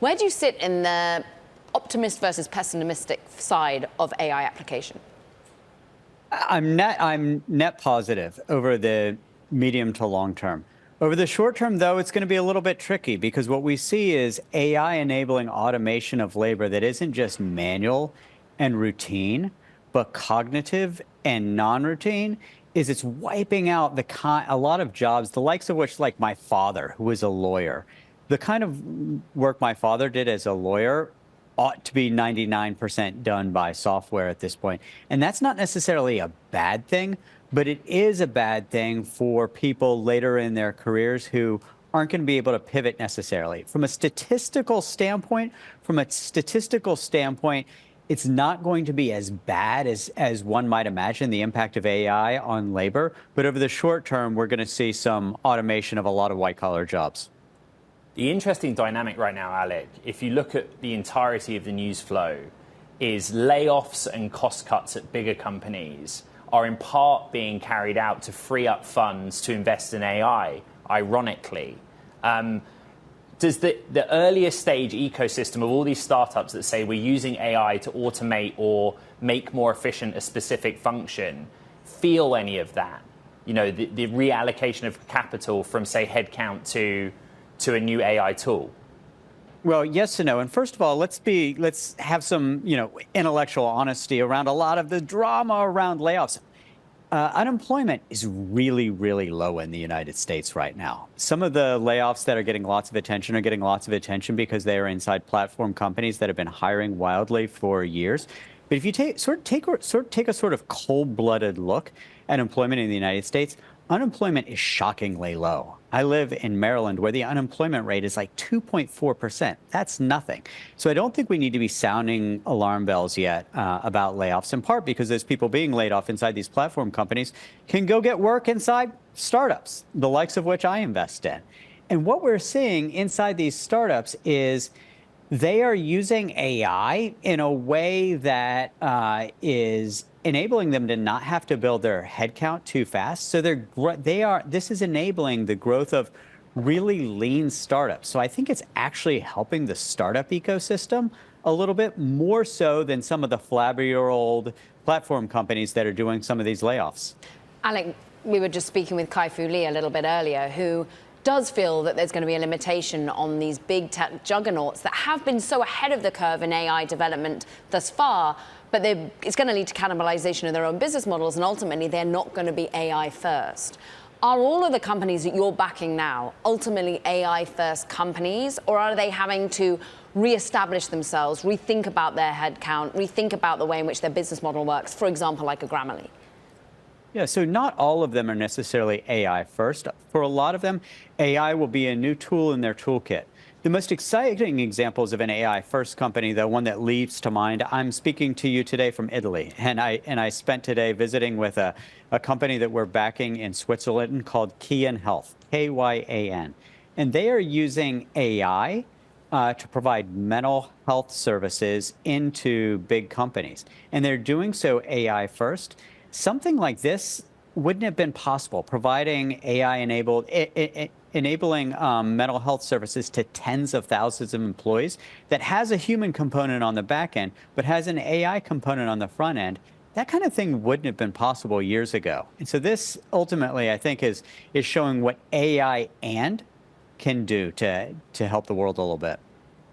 Where do you sit in the optimist versus pessimistic side of AI application? I'm net positive over the medium to long term. Over the short term, though, it's going to be a little bit tricky because what we see is AI enabling automation of labor that isn't just manual and routine, but cognitive and non-routine. It's wiping out a lot of jobs, the likes of which, like my father, who was a lawyer. The kind of work my father did as a lawyer ought to be 99% done by software at this point. And that's not necessarily a bad thing, but it is a bad thing for people later in their careers who aren't going to be able to pivot necessarily. From a statistical standpoint, it's not going to be as bad as one might imagine, the impact of AI on labor. But over the short term, we're going to see some automation of a lot of white-collar jobs. The interesting dynamic right now, Alec, if you look at the entirety of the news flow, is layoffs and cost cuts at bigger companies are in part being carried out to free up funds to invest in AI, ironically. Does the earlier stage ecosystem of all these startups that say we're using AI to automate or make more efficient a specific function feel any of that? You know, the reallocation of capital from, say, headcount to a new AI tool? Well, yes and no. And first of all, let's have some, intellectual honesty around a lot of the drama around layoffs. Unemployment is really, really low in the United States right now. Some of the layoffs that are getting lots of attention are getting lots of attention because they are inside platform companies that have been hiring wildly for years. But if you take a sort of cold-blooded look at employment in the United States, unemployment is shockingly low. I live in Maryland, where the unemployment rate is like 2.4%. That's nothing. So I don't think we need to be sounding alarm bells yet about layoffs, in part because those people being laid off inside these platform companies can go get work inside startups, the likes of which I invest in. And what we're seeing inside these startups is they are using AI in a way that is enabling them to not have to build their headcount too fast. So this is enabling the growth of really lean startups. So I think it's actually helping the startup ecosystem a little bit more so than some of the flabby-year-old platform companies that are doing some of these layoffs. Alec, we were just speaking with Kai-Fu Lee a little bit earlier, who does feel that there's going to be a limitation on these big tech juggernauts that have been so ahead of the curve in AI development thus far, but it's going to lead to cannibalization of their own business models, and ultimately they're not going to be AI first. Are all of the companies that you're backing now ultimately AI first companies, or are they having to reestablish themselves, rethink about their headcount, rethink about the way in which their business model works, for example, like a Grammarly? Yeah, so not all of them are necessarily AI first. For a lot of them, AI will be a new tool in their toolkit. The most exciting examples of an AI first company, the one that leaps to mind, I'm speaking to you today from Italy. And I spent today visiting with a company that we're backing in Switzerland called Kyan Health, Kyan. And they are using AI to provide mental health services into big companies. And they're doing so AI first. Something like this wouldn't have been possible, providing AI-enabled, enabling mental health services to tens of thousands of employees that has a human component on the back end, but has an AI component on the front end. That kind of thing wouldn't have been possible years ago. And so this ultimately, I think, is showing what AI can do to help the world a little bit.